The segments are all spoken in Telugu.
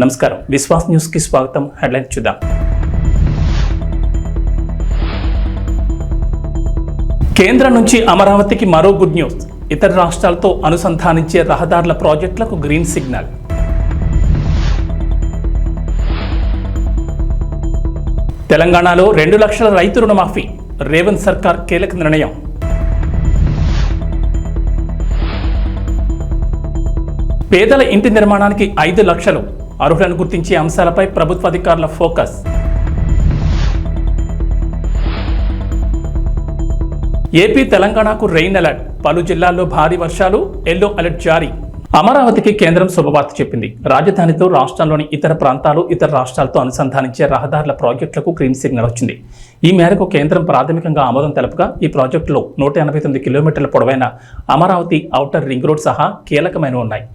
నమస్కారం విశ్వాస్ న్యూస్ కి స్వాగతం. హెడ్లైన్ చూద్దాం. కేంద్రం నుంచి అమరావతికి మరో గుడ్ న్యూస్. ఇతర రాష్ట్రాలతో అనుసంధానించే రహదారుల ప్రాజెక్టులకు గ్రీన్ సిగ్నల్. తెలంగాణలో 2 లక్షల రైతు రుణమాఫీ. రేవంత్ సర్కార్ కీలక నిర్ణయం. పేదల ఇంటి నిర్మాణానికి 5 లక్షలు. అర్హులను గుర్తించే అంశాలపై ప్రభుత్వ అధికారుల ఫోకస్. ఏపీ తెలంగాణకు రెయిన్ అలర్ట్. పలు జిల్లాల్లో భారీ వర్షాలు, ఎల్లో అలర్ట్ జారీ. అమరావతికి కేంద్రం శుభవార్త చెప్పింది. రాజధానితో రాష్ట్రంలోని ఇతర ప్రాంతాలు, ఇతర రాష్ట్రాలతో అనుసంధానించే రహదారుల ప్రాజెక్టులకు గ్రీన్ సిగ్నల్ వచ్చింది. ఈ మేరకు కేంద్రం ప్రాథమికంగా ఆమోదం తెలపగా ఈ ప్రాజెక్టులో 189 కిలోమీటర్ల పొడవైన అమరావతి ఔటర్ రింగ్ రోడ్ సహా కీలకమైనవి ఉన్నాయి.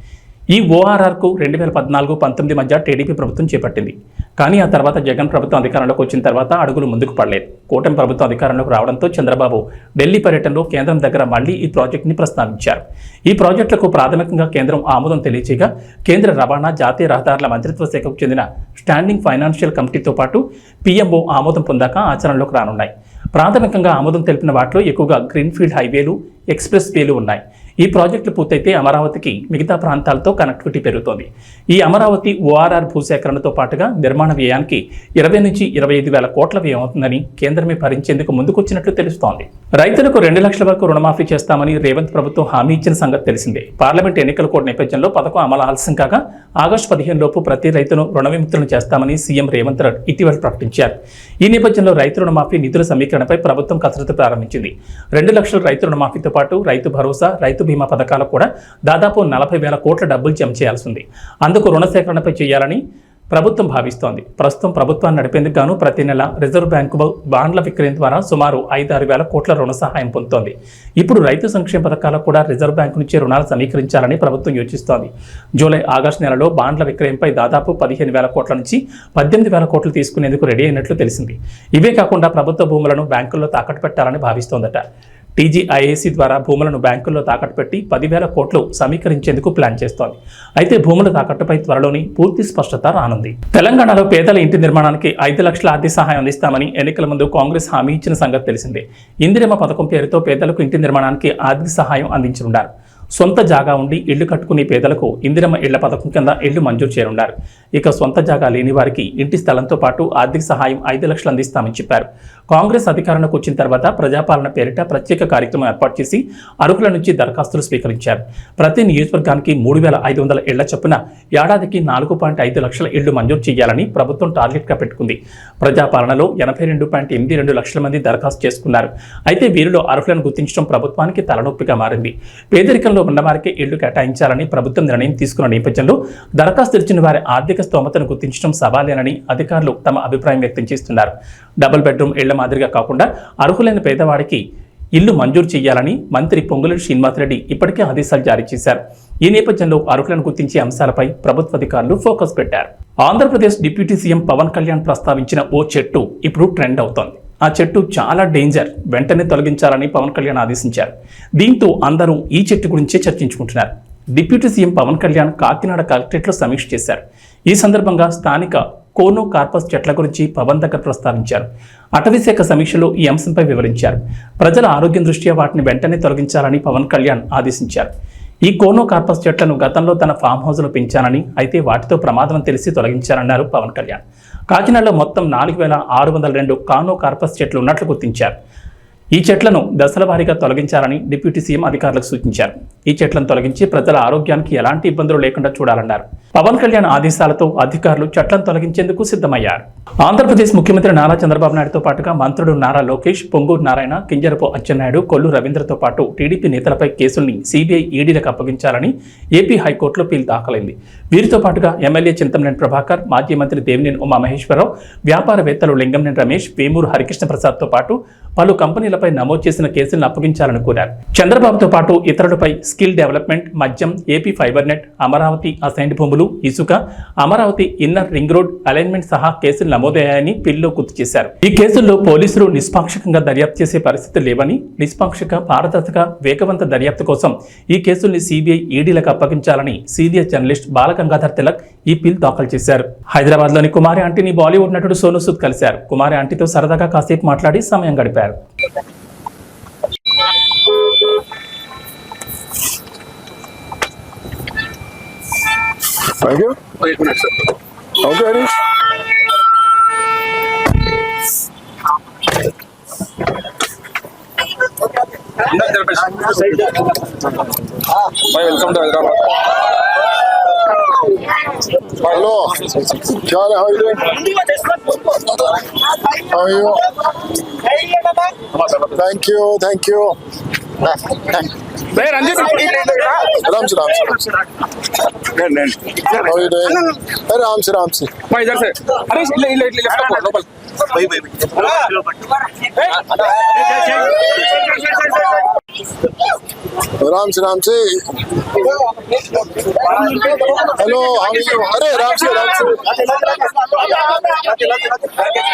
ఈ ఓఆర్ఆర్కు 2014-19 మధ్య టీడీపీ ప్రభుత్వం చేపట్టింది. కానీ ఆ తర్వాత జగన్ ప్రభుత్వం అధికారంలోకి వచ్చిన తర్వాత అడుగులు ముందుకు పడలేదు. కూటమి ప్రభుత్వం అధికారంలోకి రావడంతో చంద్రబాబు ఢిల్లీ పర్యటనలో కేంద్రం దగ్గర మళ్లీ ఈ ప్రాజెక్టుని ప్రస్తావించారు. ఈ ప్రాజెక్టులకు ప్రాథమికంగా కేంద్రం ఆమోదం తెలియచేయగా కేంద్ర రవాణా, జాతీయ రహదారుల మంత్రిత్వ శాఖకు చెందిన స్టాండింగ్ ఫైనాన్షియల్ కమిటీతో పాటు పీఎంఓ ఆమోదం పొందాక ఆచరణలోకి రానున్నాయి. ప్రాథమికంగా ఆమోదం తెలిపిన వాటిలో ఎక్కువగా గ్రీన్ఫీల్డ్ హైవేలు, ఎక్స్ప్రెస్ వేలు ఉన్నాయి. ఈ ప్రాజెక్టులు పూర్తయితే అమరావతికి మిగతా ప్రాంతాలతో కనెక్టివిటీ పెరుగుతోంది. ఈ అమరావతి ఓఆర్ఆర్ భూసేకరణతో పాటుగా నిర్మాణ వ్యయానికి 20 నుంచి 25 వేల కోట్ల వ్యయం అవుతుందని కేంద్రమే భరించేందుకు ముందుకొచ్చినట్లు తెలుస్తోంది. రైతులకు 2 లక్షల వరకు రుణమాఫీ చేస్తామని రేవంత్ ప్రభుత్వం హామీ ఇచ్చిన సంగతి తెలిసిందే. పార్లమెంట్ ఎన్నికల కోడ్ నేపథ్యంలో పథకం అమలు ఆలస్యం కాగా ఆగస్టు 15 లోపు ప్రతి రైతును రుణ విముక్తులను చేస్తామని సీఎం రేవంత్ ఇటీవల ప్రకటించారు. ఈ నేపథ్యంలో రైతు రుణమాఫీ నిధుల సమీకరణపై ప్రభుత్వం కసరత్తు ప్రారంభించింది. 2 లక్షల రైతు రుణమాఫీతో పాటు రైతు భరోసా, రైతు బీమా పథకాలకు కూడా దాదాపు 40 వేల కోట్ల డబ్బులు జమ చేయాల్సి ఉంది. అందుకు రుణ సేకరణపై చేయాలని ప్రభుత్వం భావిస్తోంది. ప్రస్తుతం ప్రభుత్వాన్ని నడిపేందుకు గాను ప్రతి నెల రిజర్వ్ బ్యాంకు బాండ్ల విక్రయం ద్వారా సుమారు 5-6 వేల కోట్ల రుణ సహాయం పొందుతోంది. ఇప్పుడు రైతు సంక్షేమ పథకాలకు కూడా రిజర్వ్ బ్యాంకు నుంచి రుణాలు సమీకరించాలని ప్రభుత్వం యోచిస్తోంది. జూలై, ఆగస్టు నెలలో బాండ్ల విక్రయంపై దాదాపు 15 వేల కోట్ల నుంచి 18 వేల కోట్లు తీసుకునేందుకు రెడీ అయినట్లు తెలిసింది. ఇవే కాకుండా ప్రభుత్వ భూములను బ్యాంకుల్లో తాకట్టు పెట్టాలని భావిస్తోందట. టీజీఐఏసీ ద్వారా భూములను బ్యాంకుల్లో తాకట్టు పెట్టి 10,000 కోట్లు సమీకరించేందుకు ప్లాన్ చేస్తోంది. అయితే భూముల తాకట్టుపై త్వరలోని పూర్తి స్పష్టత రానుంది. తెలంగాణలో పేదల ఇంటి నిర్మాణానికి 5 లక్షల ఆర్థిక సహాయం అందిస్తామని ఎన్నికల ముందు కాంగ్రెస్ హామీ ఇచ్చిన సంగతి తెలిసిందే. ఇందిరమ్మ పథకం పేరుతో పేదలకు ఇంటి నిర్మాణానికి ఆర్థిక సహాయం అందించనున్నారు. సొంత జాగా ఉండి ఇళ్లు కట్టుకునే పేదలకు ఇందిరమ్మ ఇళ్ల పథకం కింద ఇళ్లు మంజూరు చేయనున్నారు. ఇక సొంత జాగా లేని వారికి ఇంటి స్థలంతో పాటు ఆర్థిక సహాయం 5 లక్షలు అందిస్తామని చెప్పారు. కాంగ్రెస్ అధికారంలోకి వచ్చిన తర్వాత ప్రజాపాలన పేరిట ప్రత్యేక కార్యక్రమం ఏర్పాటు చేసి అర్హుల నుంచి దరఖాస్తులు స్వీకరించారు. ప్రతి నియోజకవర్గానికి 3,500 ఇళ్ల చొప్పున ఏడాదికి 4.5 లక్షల ఇళ్లు మంజూరు చేయాలని ప్రభుత్వం టార్గెట్గా పెట్టుకుంది. ప్రజాపాలనలో 82.82 లక్షల మంది దరఖాస్తు చేసుకున్నారు. అయితే వీరిలో అర్హులను గుర్తించడం ప్రభుత్వానికి తలనొప్పిగా మారింది. పేదరికంలో ఉన్నవారికి ఇళ్లు కేటాయించాలని ప్రభుత్వం నిర్ణయం తీసుకున్న నేపథ్యంలో దరఖాస్తు ఇచ్చిన వారి ఆర్థిక స్తోమతను గుర్తించడం సవాలేనని అధికారులు తమ అభిప్రాయం వ్యక్తం చేస్తున్నారు. డబుల్ బెడ్రూమ్ ఇళ్ల మాదిరిగా కాకుండా అర్హులైన పేదవాడికి ఇల్లు మంజూరు చేయాలని మంత్రి పొంగులేటి శ్రీనివాసరెడ్డి ఇప్పటికే ఆదేశాలు జారీ చేశారు. ఈ నేపథ్యంలో అర్హులను గుర్తించే అంశాలపై ప్రభుత్వ అధికారులు ఫోకస్ పెట్టారు. ఆంధ్రప్రదేశ్ డిప్యూటీ సీఎం పవన్ కళ్యాణ్ ప్రస్తావించిన ఓ చెట్టు ఇప్పుడు ట్రెండ్ అవుతోంది. ఆ చెట్టు చాలా డేంజర్, వెంటనే తొలగించాలని పవన్ కళ్యాణ్ ఆదేశించారు. దీంతో అందరూ ఈ చెట్టు గురించే చర్చించుకుంటున్నారు. డిప్యూటీ సీఎం పవన్ కళ్యాణ్ కాకినాడ కలెక్టరేట్లో సమీక్ష చేశారు. ఈ సందర్భంగా స్థానిక కోనో కార్పస్ చెట్ల గురించి పవన్ దగ్గర ప్రస్తావించారు. అటవీశాఖ సమీక్షలో ఈ అంశంపై వివరించారు. ప్రజల ఆరోగ్యం దృష్ట్యా వాటిని వెంటనే తొలగించాలని పవన్ కళ్యాణ్ ఆదేశించారు. ఈ కోనో కార్పస్ చెట్లను గతంలో తన ఫామ్ హౌస్లో పెంచానని, అయితే వాటితో ప్రమాదం తెలిసి తొలగించారన్నారు పవన్ కళ్యాణ్. కాకినాడలో మొత్తం 4,602 కానో కార్పస్ చెట్లు ఉన్నట్లు గుర్తించారు. ఈ చెట్లను దశల వారీగా తొలగించాలని డిప్యూటీ సీఎం అధికారులకు సూచించారు. ఈ చెట్లను తొలగించి ప్రజల ఆరోగ్యానికి ఎలాంటి ఇబ్బందులు లేకుండా చూడాలన్నారు. పవన్ కళ్యాణ్ ఆదేశాలతో అధికారులు చెట్లను తొలగించేందుకు సిద్ధమయ్యారు. ఆంధ్రప్రదేశ్ ముఖ్యమంత్రి నారా చంద్రబాబు నాయుడుతో పాటుగా మంత్రులు నారా లోకేష్, పొంగూరు నారాయణ, కింజరపు అచ్చెన్నాయుడు, కొల్లు రవీంద్రతో పాటు టీడీపీ నేతలపై కేసుల్ని సీబీఐ, ఈడీలకు అప్పగించాలని ఏపీ హైకోర్టులో పిల్ దాఖలైంది. వీరితో పాటుగా ఎమ్మెల్యే చింతమనేని ప్రభాకర్, మాజీ మంత్రి దేవినేని ఉమామహేశ్వరరావు, వ్యాపారవేత్తలు లింగంనేని రమేష్, వేమూరు హరికృష్ణ ప్రసాద్తో పాటు పలు కంపెనీలపై నమోదు చేసిన కేసులను అప్పగించాలని కోరారు. చంద్రబాబుతో పాటు ఇతరులపై స్కిల్ డెవలప్మెంట్, మద్యం, AP fibre net, Amaravati assigned భూములు, ఇసుక, Amaravati inner ring road alignment సహా కేసులు నమోదయ్యాయని పిల్లో గుర్తు చేశారు. ఈ కేసుల్లో పోలీసులు నిష్పాక్షికంగా దర్యాప్తు చేసే పరిస్థితులు లేవని, నిష్పాక్షిక, పారదర్శక, వేగవంత దర్యాప్తు కోసం ఈ కేసుల్ని సిబిఐ, ఈడీలకు అప్పగించాలని సీనియర్ జర్నలిస్ట్ బాలగంగాధర్ తిలక్ ఈ పిల్ దాఖలు చేశారు. హైదరాబాద్ లోని కుమారి ఆంటీని బాలీవుడ్ నటుడు సోనూ సూద్ కలిశారు. కుమారి ఆంటీతో సరదాగా కాసేపు మాట్లాడి సమయం గడిపారు. Thank you. Wait a minute, sir. Okay, Harish. Bye, welcome to Hyderabad. Hello. How are you doing? How are you? Thank you. Thank you. Where Ranjit? Ram se. How are you doing? Hey, Ram se. Bye, इधर से. अरे ले left को local. Bye. Ram se. Hello. How are you? अरे Ram se.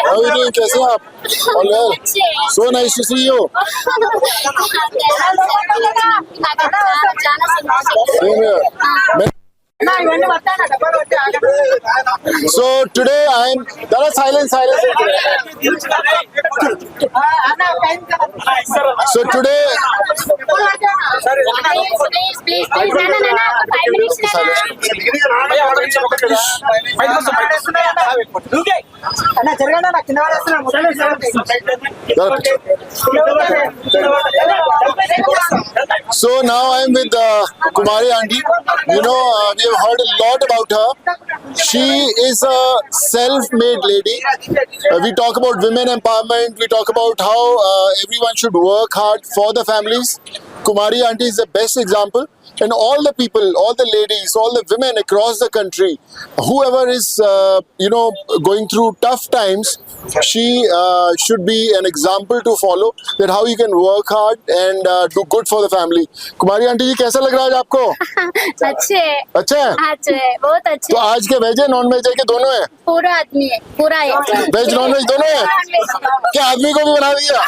How are you doing? कैसे हैं आप? All well. So nice to see you. Same here. So today I'm. Silence. So today. Please. So now I'm with Kumari Aunty. You know, we have heard a lot about her. She is a self-made lady. We talk about women empowerment. We talk about how everyone should work hard for the families. Kumari Aunty is the best example. And all the people, all the ladies, all the women across the country, whoever is, going through tough times, she should be an example to follow, that how you can work hard and do good for the family. Kumari Aunty जी, कैसा लग रहा है आज आपको? अच्छे है, बहुत अच्छे. तो आज के वेज है, नॉन वेज है कि दोनों है? पूरा आदमी है, पूरा है. वेज नॉन वेज दोनों है? क्या आदमी को भी बना दिया?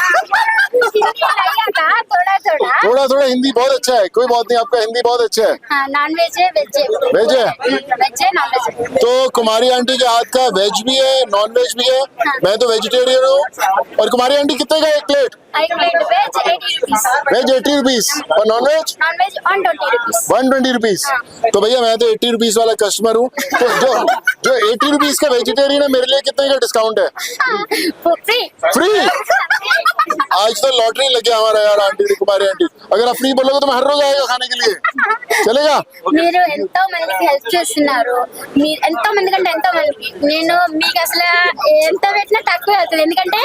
थोड़ा हिंदी बहुत अच्छा है. कोई बात नहीं, आपका हिंदी बहुत अच्छा है. हाँ, नॉन वेज है, वेज है. वेज है? वेज है, नॉन वेज है. तो कुमारी आंटी के हाथ का वेज भी है, नॉन वेज भी है. मैं तो वेजिटेरियन हूँ. और कुमारी आंटी कितने का एक प्लेट? एक plate veg 80 rupees. Veg 80 rupees और non veg? Non veg 120 rupees. 120 rupees. तो भैया मैं तो 80 रुपीस वाला कस्टमर हूँ. तो जो 80 रुपीस का वेजिटेरियन है, मेरे लिए कितने का डिस्काउंट है? फ्री. आज तो लॉटरी लग गया हमारा यार आंटी, कुमारी आंटी. अगर आप फ्री बोलोगे तो मैं हर रोज आएगा खाने के लिए. చలేగా. మీరు ఎంతో మందికి హెల్ప్ చేస్తున్నారు. మీరు ఎంతో మంది కంటే ఎంతో మందికి నేను మీకు అసలు ఎంత పెట్టినా తక్కువే అవుతుంది. ఎందుకంటే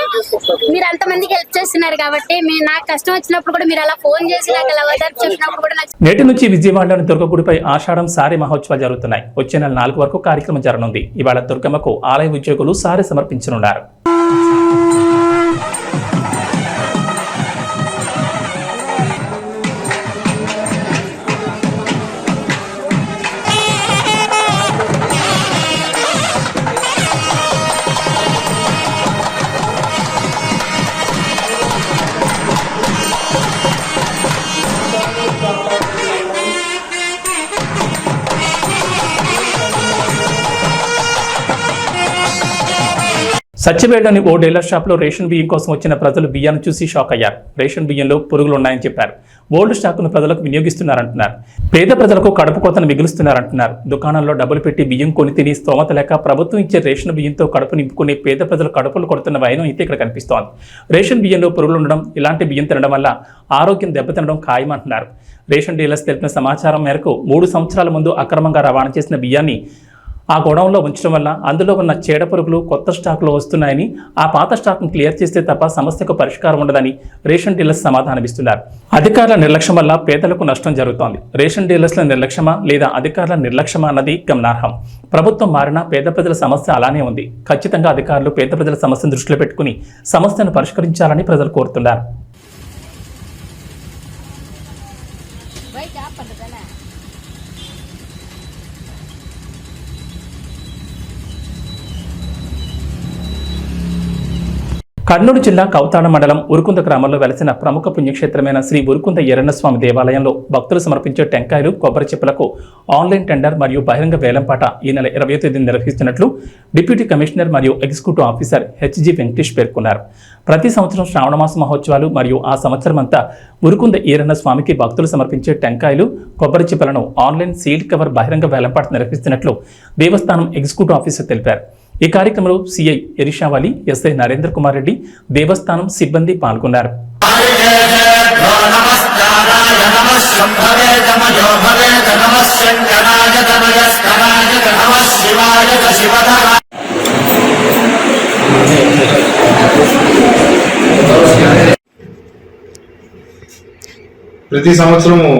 మీరు అంత మందికి హెల్ప్ చేస్తున్నారు కాబట్టి. నాకు కష్టం వచ్చినప్పుడు కూడా మీరు అలా ఫోన్ చేసి నాకు అలా ఓదార్పు చెప్పినప్పుడు కూడా నాకు. నేటి నుంచి విజయవాడలోని దుర్గగుడిపై ఆషాఢం సారీ మహోత్సవాలు జరుగుతున్నాయి. వచ్చే నెల 4 వరకు కార్యక్రమం జరగనుంది. ఇవాళ దుర్గమ్మకు ఆలయ ఉద్యోగులు సారీ సమర్పించనున్నారు. సత్యవేడలోని ఓ డీలర్ షాప్లో రేషన్ బియ్యం కోసం వచ్చిన ప్రజలు బియ్యాన్ని చూసి షాక్ అయ్యారు. రేషన్ బియ్యంలో పురుగులు ఉన్నాయని చెప్పారు. ఓల్డ్ స్టాక్ను ప్రజలకు వినియోగిస్తున్నారంటున్నారు. పేద ప్రజలకు కడుపు కోతను మిగులుస్తున్నారంటున్నారు. దుకాణాల్లో డబ్బులు పెట్టి బియ్యం కొని తిని స్తోమత లేక ప్రభుత్వం ఇచ్చే రేషన్ బియ్యంతో కడుపు నింపుకునే పేద ప్రజలు కడుపులు కొడుతున్న వైనం అయితే ఇక్కడ కనిపిస్తోంది. రేషన్ బియ్యంలో పురుగులు ఉండడం, ఇలాంటి బియ్యం తినడం వల్ల ఆరోగ్యం దెబ్బతినడం ఖాయమంటున్నారు. రేషన్ డీలర్స్ తెలిపిన సమాచారం మేరకు 3 సంవత్సరాల ముందు అక్రమంగా రవాణా చేసిన బియ్యాన్ని ఆ గోడౌన్లో ఉంచడం వల్ల అందులో ఉన్న చీడ పురుగులు కొత్త స్టాక్లో వస్తున్నాయని, ఆ పాత స్టాక్ను క్లియర్ చేస్తే తప్ప సమస్యకు పరిష్కారం ఉండదని రేషన్ డీలర్స్ సమాధానమిస్తున్నారు. అధికారుల నిర్లక్ష్యం వల్ల పేదలకు నష్టం జరుగుతోంది. రేషన్ డీలర్స్ల నిర్లక్ష్యమా లేదా అధికారుల నిర్లక్ష్యమా అన్నది గమనార్హం. ప్రభుత్వం మారినా పేద ప్రజల సమస్య అలానే ఉంది. ఖచ్చితంగా అధికారులు పేద ప్రజల సమస్యను దృష్టిలో పెట్టుకుని సమస్యను పరిష్కరించాలని ప్రజలు కోరుతున్నారు. కర్నూలు జిల్లా కౌతాడ మండలం ఉరుకుంద గ్రామంలో వెలసిన ప్రముఖ పుణ్యక్షేత్రమైన శ్రీ ఉరుకుంద ఎర్రన్నస్వామి దేవాలయంలో భక్తులు సమర్పించే టెంకాయలు కొబ్బరి చెప్పులకు ఆన్లైన్ టెండర్ మరియు బహిరంగ వేలంపాట ఈ నెల 20వ తేదీన నిర్వహిస్తున్నట్లు డిప్యూటీ కమిషనర్ మరియు ఎగ్జిక్యూటివ్ ఆఫీసర్ హెచ్జి వెంకటేష్ పేర్కొన్నారు. ప్రతి సంవత్సరం శ్రావణమాస మహోత్సవాలు మరియు ఆ సంవత్సరమంతా ఉరుకుంద ఈరన్న స్వామికి భక్తులు సమర్పించే టెంకాయలు కొబ్బరి చెప్పులను ఆన్లైన్ సీల్డ్ కవర్ బహిరంగ వేలంపాట నిర్వహిస్తున్నట్లు దేవస్థానం ఎగ్జిక్యూటివ్ ఆఫీసర్ తెలిపారు. ఈ కార్యక్రమంలో సిఐ ఎరిషావాలి, ఎస్ఐ నరేంద్ర కుమార్ రెడ్డి, దేవస్థానం సిబ్బంది పాల్గొన్నారు. ప్రతి సంవత్సరము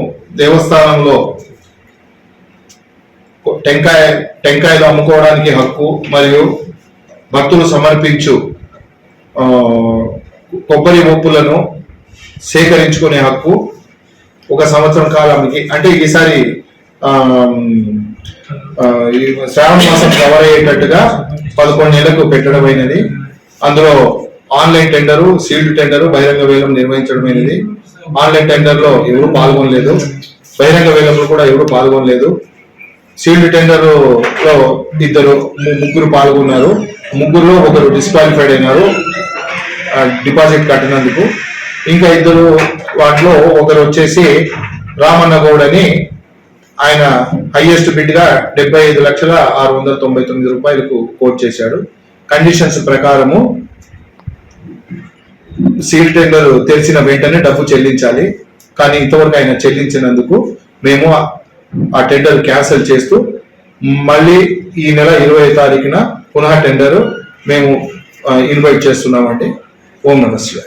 దేవస్థానంలో టెంకాయలు అమ్ముకోవడానికి హక్కు మరియు భక్తులు సమర్పించు కొబ్బరి మొప్పులను సేకరించుకునే హక్కు ఒక సంవత్సరం కాలానికి, అంటే ఈసారి శ్రావణ మాసం కవర్ అయ్యేటట్టుగా 11 నెలలకు పెట్టడమైనది. అందులో ఆన్లైన్ టెండరు, సీల్డ్ టెండరు, బహిరంగ వేలం నిర్వహించడమైనది. ఆన్లైన్ టెండర్లో ఎవరు పాల్గొనలేదు, బహిరంగ వేలంలో కూడా ఎవరు పాల్గొనలేదు. సీల్డ్ టెండర్ లో ముగ్గురు పాల్గొన్నారు. ముగ్గురులో ఒకరు డిస్క్వాలిఫైడ్ అయినారు డిపాజిట్ కట్టినందుకు. ఇంకా ఇద్దరు వాటిలో ఒకరు వచ్చేసి రామన్న గౌడ్ అని, ఆయన హైయెస్ట్ బిడ్ గా 75,699 రూపాయలకు కోట్ చేశాడు. కండిషన్స్ ప్రకారము సీల్డ్ టెండర్ తెలిసిన వెంటనే డబ్బు చెల్లించాలి. కానీ ఇంతవరకు ఆయన చెల్లించినందుకు మేము ఆ టెండర్ క్యాన్సిల్ చేస్తూ మళ్ళీ ఈ నెల 20వ తారీఖున పునః టెండర్ మేము ఇన్వైట్ చేస్తున్నామండి. ఓం నమస్తే.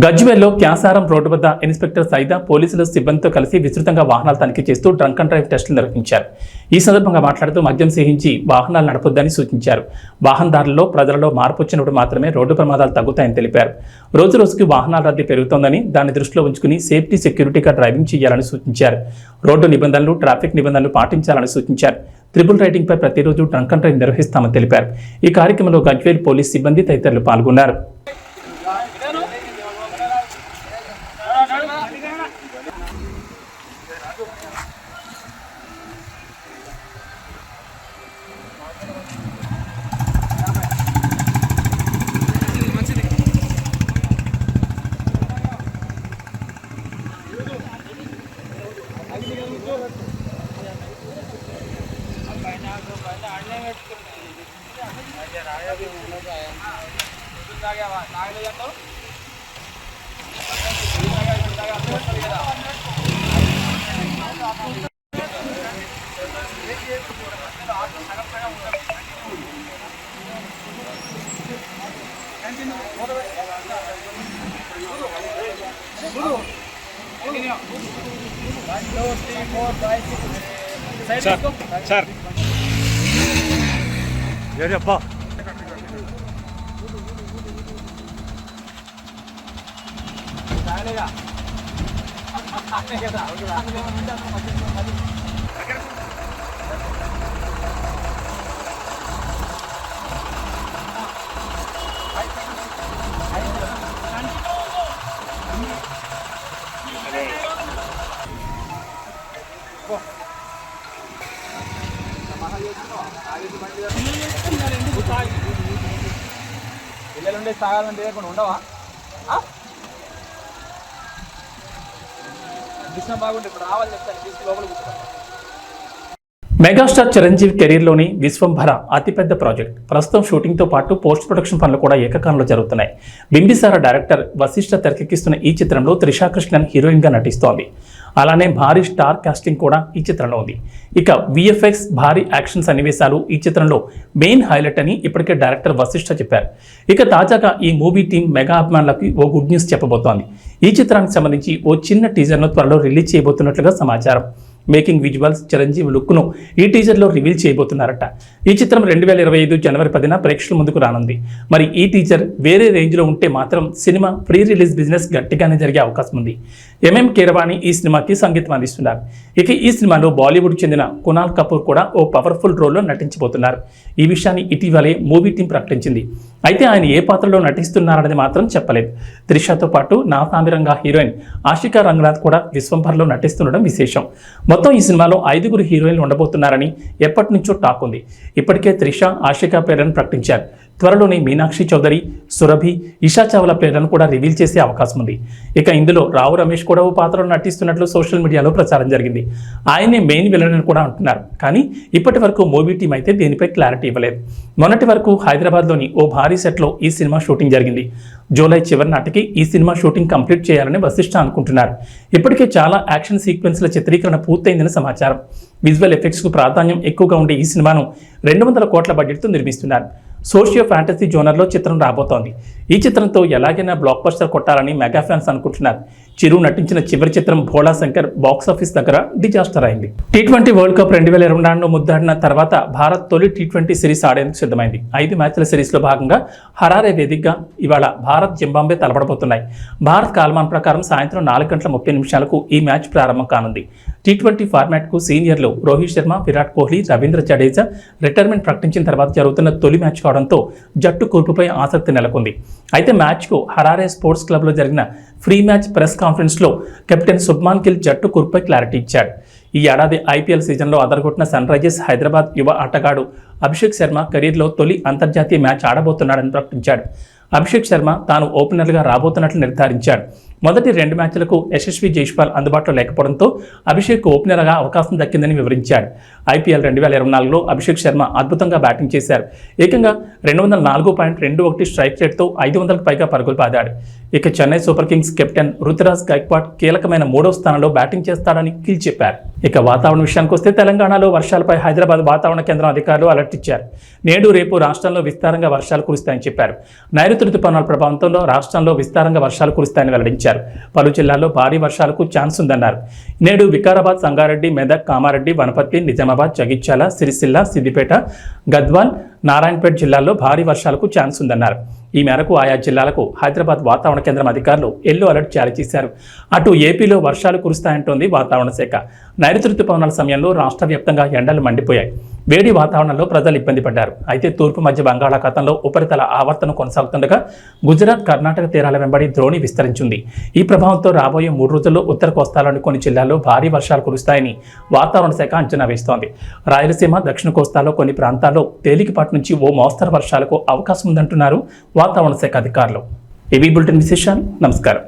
గజ్వేల్లో క్యాసారం రోడ్డు వద్ద ఇన్స్పెక్టర్ సైదా పోలీసులు సిబ్బందితో కలిసి విస్తృతంగా వాహనాలు తనిఖీ చేస్తూ డ్రంక్ అండ్ డ్రైవ్ టెస్టులు నిర్వహించారు. ఈ సందర్భంగా మాట్లాడుతూ మద్యం సేవించి వాహనాలు నడపొద్దని సూచించారు. వాహనదారులలో ప్రజలలో మార్పు వచ్చినప్పుడు మాత్రమే రోడ్డు ప్రమాదాలు తగ్గుతాయని తెలిపారు. రోజు రోజుకి వాహనాల రద్దీ పెరుగుతోందని దాన్ని దృష్టిలో ఉంచుకుని సేఫ్టీ సెక్యూరిటీగా డ్రైవింగ్ చేయాలని సూచించారు. రోడ్డు నిబంధనలు, ట్రాఫిక్ నిబంధనలు పాటించాలని సూచించారు. ట్రిపుల్ రైడింగ్ పై ప్రతిరోజు డ్రంక్ అండ్ డ్రైవ్ నిర్వహిస్తామని తెలిపారు. ఈ కార్యక్రమంలో గజ్వేల్ పోలీస్ సిబ్బంది తదితరులు పాల్గొన్నారు. సార్ అబ్బా పిల్లలుండే తాగాలంటే లేకుండా ఉండవా? దృష్టి బాగుంటే ఇప్పుడు రావాలి చెప్తాను, తీసుకు లోపల కూర్చోండి. మెగాస్టార్ చిరంజీవి కెరీర్లోని విశ్వంభర అతిపెద్ద ప్రాజెక్ట్. ప్రస్తుతం షూటింగ్తో పాటు పోస్ట్ ప్రొడక్షన్ పనులు కూడా ఏకకాలంలో జరుగుతున్నాయి. బింబిసార డైరెక్టర్ వశిష్ఠ తెరకెక్కిస్తున్న ఈ చిత్రంలో త్రిషా కృష్ణన్ హీరోయిన్గా నటిస్తోంది. అలానే భారీ స్టార్ కాస్టింగ్ కూడా ఈ చిత్రంలో ఉంది. ఇక విఎఫ్ఎక్స్, భారీ యాక్షన్ సన్నివేశాలు ఈ చిత్రంలో మెయిన్ హైలైట్ అని ఇప్పటికే డైరెక్టర్ వశిష్ఠ చెప్పారు. ఇక తాజాగా ఈ మూవీ టీం మెగా అభిమానులకు ఓ గుడ్ న్యూస్ చెప్పబోతోంది. ఈ చిత్రానికి సంబంధించి ఓ చిన్న టీజర్ను త్వరలో రిలీజ్ చేయబోతున్నట్లుగా సమాచారం. మేకింగ్ విజువల్స్, చిరంజీవి లుక్ను ఈ టీజర్లో రివీల్ చేయబోతున్నారట. ఈ చిత్రం 2025 జనవరి 10న ప్రేక్షకుల ముందుకు రానుంది. మరి ఈ టీజర్ వేరే రేంజ్లో ఉంటే మాత్రం సినిమా ప్రీ రిలీజ్ బిజినెస్ గట్టిగానే జరిగే అవకాశం ఉంది. ఎంఎం కీరవాణి ఈ సినిమాకి సంగీతం అందిస్తున్నారు. ఇక ఈ సినిమాలో బాలీవుడ్ చెందిన కునాల్ కపూర్ కూడా ఓ పవర్ఫుల్ రోల్లో నటించబోతున్నారు. ఈ విషయాన్ని ఇటీవలే మూవీ టీం ప్రకటించింది. అయితే ఆయన ఏ పాత్రలో నటిస్తున్నారనేది మాత్రం చెప్పలేదు. త్రిషతో పాటు నాసామిరంగా హీరోయిన్ ఆషికా రంగనాథ్ కూడా విశ్వంభర్లో నటిస్తుండడం విశేషం. మొత్తం ఈ సినిమాలో 5 హీరోయిన్లు ఉండబోతున్నారని ఎప్పటి నుంచో టాక్ ఉంది. ఇప్పటికే త్రిష, ఆషికా పేర్లను ప్రకటించారు. త్వరలోనే మీనాక్షి చౌదరి, సురభి, ఇషా చావ్లా పేర్లను కూడా రివీల్ చేసే అవకాశం ఉంది. ఇక ఇందులో రావు రమేష్ కూడా ఓ పాత్రలో నటిస్తున్నట్లు సోషల్ మీడియాలో ప్రచారం జరిగింది. ఆయనే మెయిన్ విలన్ అని కూడా అంటున్నారు. కానీ ఇప్పటి వరకు మూవీ టీం అయితే దీనిపై క్లారిటీ ఇవ్వలేదు. మొన్నటి వరకు హైదరాబాద్లోని ఓ భారీ సెట్లో ఈ సినిమా షూటింగ్ జరిగింది. జూలై చివరి నాటికి ఈ సినిమా షూటింగ్ కంప్లీట్ చేయాలని వశిష్ఠ అనుకుంటున్నారు. ఇప్పటికే చాలా యాక్షన్ సీక్వెన్స్ల చిత్రీకరణ పూర్తయిందని సమాచారం. విజువల్ ఎఫెక్ట్స్కు ప్రాధాన్యం ఎక్కువగా ఉండే ఈ సినిమాను 200 కోట్ల బడ్జెట్తో నిర్మిస్తున్నారు. సోషియో ఫ్యాంటసీ జోనర్లో చిత్రం రాబోతోంది. ఈ చిత్రంతో ఎలాగైనా బ్లాక్ బస్టర్ కొట్టాలని మెగా ఫ్యాన్స్ అనుకుంటున్నారు. చిరు నటించిన చివరి చిత్రం భోళా శంకర్ బాక్సాఫీస్ దగ్గర డిజాస్టర్ అయింది. T20 వరల్డ్ కప్ 2024లో ముద్దాడిన తర్వాత భారత్ తొలి T20 సిరీస్ ఆడేందుకు సిద్ధమైంది. 5 మ్యాచ్ల సిరీస్లో భాగంగా హరారే వేదికగా ఇవాళ భారత్ జింబాబ్వే తలపడబోతున్నాయి. భారత్ కాలమాన ప్రకారం సాయంత్రం 4:30 ఈ మ్యాచ్ ప్రారంభం కానుంది. T20 ఫార్మాట్కు సీనియర్లు రోహిత్ శర్మ, విరాట్ కోహ్లీ, రవీంద్ర జడేజా రిటైర్మెంట్ ప్రకటించిన తర్వాత జరుగుతున్న తొలి మ్యాచ్ కావడంతో జట్టు కూర్పుపై ఆసక్తి నెలకొంది. అయితే మ్యాచ్కు హరారే స్పోర్ట్స్ క్లబ్లో జరిగిన ఫ్రీ మ్యాచ్ ప్రెస్ కాన్ఫరెన్స్లో కెప్టెన్ శుభ్మాన్ గిల్ జట్టు కూర్పుపై క్లారిటీ ఇచ్చాడు. ఈ ఏడాది IPL సీజన్లో అదరగొట్టిన సన్ రైజర్స్ హైదరాబాద్ యువ ఆటగాడు అభిషేక్ శర్మ కెరీర్లో తొలి అంతర్జాతీయ మ్యాచ్ ఆడబోతున్నాడని ప్రకటించాడు. అభిషేక్ శర్మ తాను ఓపెనర్గా రాబోతున్నట్లు నిర్ధారించాడు. మొదటి 2 మ్యాచ్లకు యశస్వి జైస్వాల్ అందుబాటులో లేకపోవడంతో అభిషేక్ ఓపెనర్గా అవకాశం దక్కిందని వివరించాడు. IPL 2024లో అభిషేక్ శర్మ అద్భుతంగా బ్యాటింగ్ చేశారు. ఏకంగా 204.21 స్ట్రైక్ రేట్తో 500కు పైగా పరుగులు బాదాడు. ఇక Chennai Super Kings captain Ruturaj Gaikwad కీలకమైన 3వ స్థానంలో బ్యాటింగ్ చేస్తాడని కిల్ చెప్పారు. ఇక వాతావరణ విషయానికి వస్తే తెలంగాణలో వర్షాలపై హైదరాబాద్ వాతావరణ కేంద్రం అధికారులు అలర్ట్ ఇచ్చారు. నేడు రేపు రాష్ట్రంలో విస్తారంగా వర్షాలు కురుస్తాయని చెప్పారు. నైరుతి రుతుపవనాల ప్రభావంతో రాష్ట్రంలో విస్తారంగా వర్షాలు కురుస్తాయని వెల్లడించారు. పలు జిల్లాల్లో భారీ వర్షాలకు ఛాన్స్ ఉందన్నారు. నేడు వికారాబాద్, సంగారెడ్డి, మెదక్, కామారెడ్డి, వనపర్తి, నిజామాబాద్, జగిత్యాల, సిరిసిల్ల, సిద్దిపేట, గద్వాల్, నారాయణపేట జిల్లాల్లో భారీ వర్షాలకు ఛాన్స్ ఉందన్నారు. ఈ మేరకు ఆయా జిల్లాలకు హైదరాబాద్ వాతావరణ కేంద్రం అధికారులు ఎల్లో అలర్ట్ జారీ చేశారు. అటు ఏపీలో వర్షాలు కురుస్తాయంటోంది వాతావరణ శాఖ. నైరుతి రుతుపవనాల సమయంలో రాష్ట్ర వ్యాప్తంగా ఎండలు మండిపోయాయి. వేడి వాతావరణంలో ప్రజలు ఇబ్బంది పడ్డారు. అయితే తూర్పు మధ్య బంగాళాఖాతంలో ఉపరితల ఆవర్తనం కొనసాగుతుండగా గుజరాత్, కర్ణాటక తీరాల వెంబడి ద్రోణి విస్తరించింది. ఈ ప్రభావంతో రాబోయే 3 రోజుల్లో ఉత్తర కోస్తాలోని కొన్ని జిల్లాల్లో భారీ వర్షాలు కురుస్తాయని వాతావరణ శాఖ అంచనా వేస్తోంది. రాయలసీమ, దక్షిణ కోస్తాలో కొన్ని ప్రాంతాల్లో తేలికపాటి నుంచి ఓ మోస్తరు వర్షాలకు అవకాశం ఉందంటున్నారు వాతావరణ శాఖ అధికారులు. ఏబీ బులెటిన్ విశేషాలు. నమస్కారం.